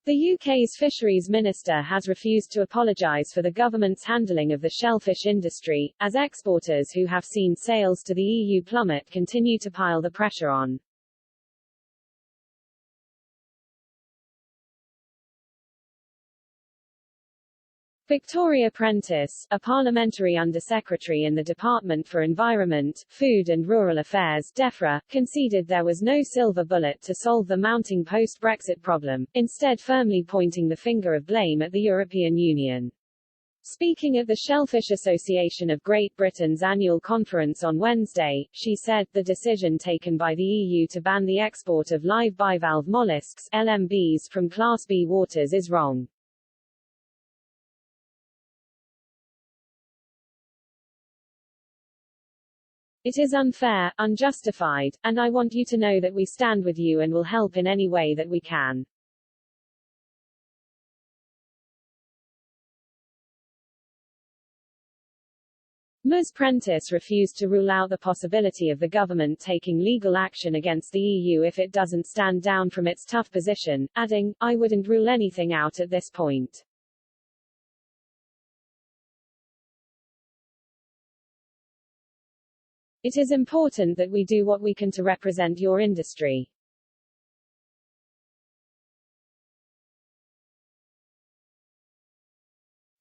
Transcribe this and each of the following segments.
The UK's fisheries minister has refused to apologise for the government's handling of the shellfish industry, as exporters who have seen sales to the EU plummet continue to pile the pressure on. Victoria Prentice, a parliamentary undersecretary in the Department for Environment, Food and Rural Affairs (DEFRA), conceded there was no silver bullet to solve the mounting post-Brexit problem, instead firmly pointing the finger of blame at the European Union. Speaking at the Shellfish Association of Great Britain's annual conference on Wednesday, she said, the decision taken by the EU to ban the export of live bivalve mollusks (LMBs) from Class B waters is wrong. It is unfair, unjustified, and I want you to know that we stand with you and will help in any way that we can. Ms. Prentice refused to rule out the possibility of the government taking legal action against the EU if it doesn't stand down from its tough position, adding, I wouldn't rule anything out at this point. It is important that we do what we can to represent your industry.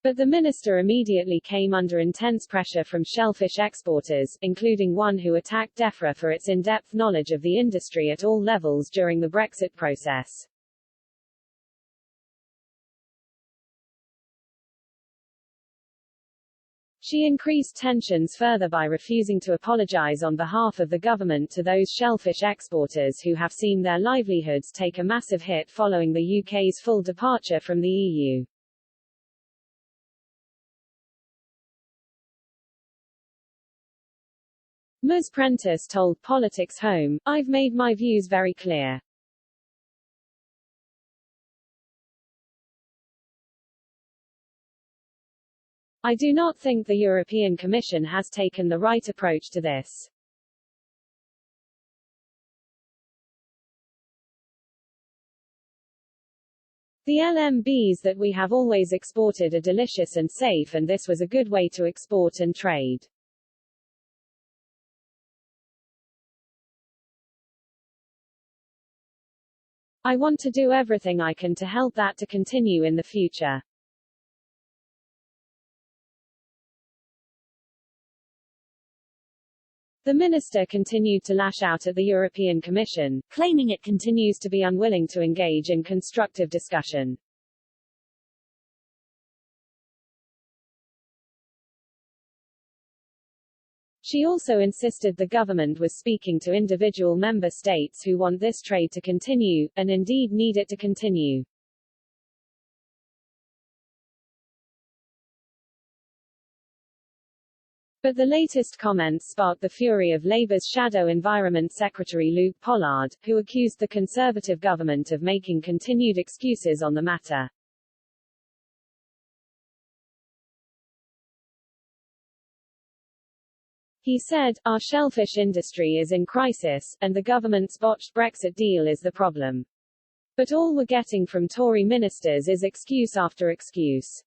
But the minister immediately came under intense pressure from shellfish exporters, including one who attacked DEFRA for its in-depth knowledge of the industry at all levels during the Brexit process. She increased tensions further by refusing to apologize on behalf of the government to those shellfish exporters who have seen their livelihoods take a massive hit following the UK's full departure from the EU. Ms. Prentice told Politics Home, I've made my views very clear. I do not think the European Commission has taken the right approach to this. The LMBs that we have always exported are delicious and safe, and this was a good way to export and trade. I want to do everything I can to help that to continue in the future. The minister continued to lash out at the European Commission, claiming it continues to be unwilling to engage in constructive discussion. She also insisted the government was speaking to individual member states who want this trade to continue, and indeed need it to continue. But the latest comments sparked the fury of Labour's Shadow Environment Secretary Luke Pollard, who accused the Conservative government of making continued excuses on the matter. He said, our shellfish industry is in crisis, and the government's botched Brexit deal is the problem. But all we're getting from Tory ministers is excuse after excuse.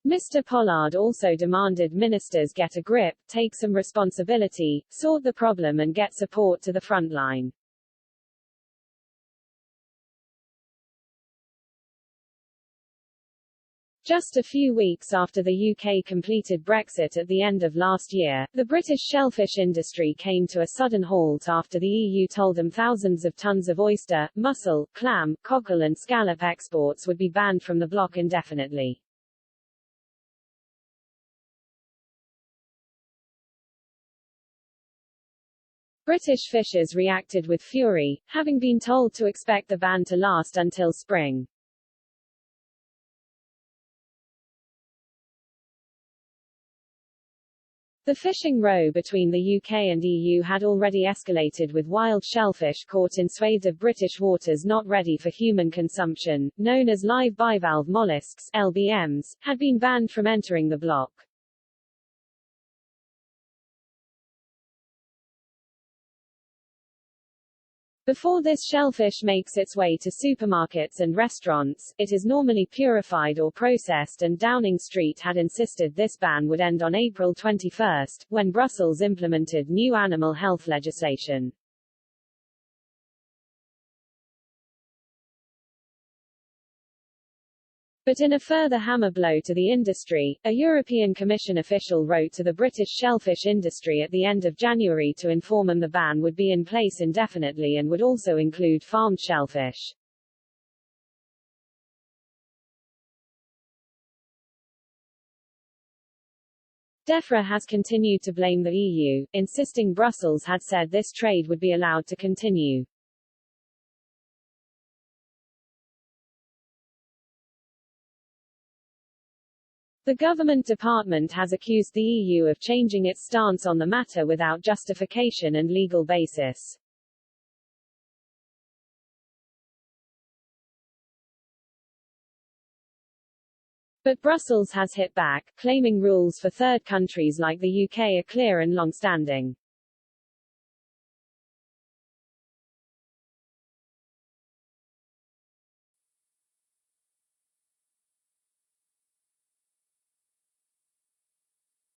Mr. Pollard also demanded ministers get a grip, take some responsibility, sort the problem and get support to the front line. Just a few weeks after the UK completed Brexit at the end of last year, the British shellfish industry came to a sudden halt after the EU told them thousands of tons of oyster, mussel, clam, cockle and scallop exports would be banned from the bloc indefinitely. British fishers reacted with fury, having been told to expect the ban to last until spring. The fishing row between the UK and EU had already escalated, with wild shellfish caught in swathes of British waters not ready for human consumption, known as live bivalve mollusks (LBMs), had been banned from entering the bloc. Before this shellfish makes its way to supermarkets and restaurants, it is normally purified or processed, and Downing Street had insisted this ban would end on April 21, when Brussels implemented new animal health legislation. But in a further hammer blow to the industry, a European Commission official wrote to the British shellfish industry at the end of January to inform them the ban would be in place indefinitely and would also include farmed shellfish. DEFRA has continued to blame the EU, insisting Brussels had said this trade would be allowed to continue. The government department has accused the EU of changing its stance on the matter without justification and legal basis. But Brussels has hit back, claiming rules for third countries like the UK are clear and long-standing.